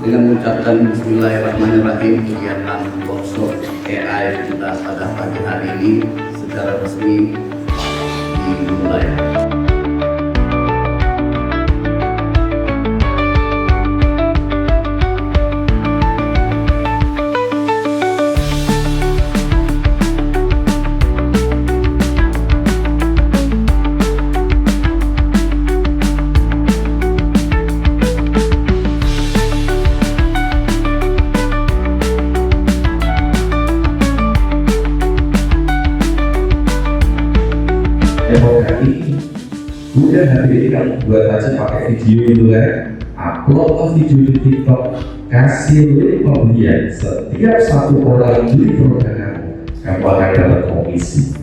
dengan mengucapkan Bismillahirrahmanirrahim, kegiatan workshop AI kita pada pagi hari ini secara resmi dimulai. Demokrasi, udah hari ini kamu buat aja pakai video itu kan, upload video di TikTok, kasih link pembelian. Setiap satu orang beli produk kamu akan dapat komisi.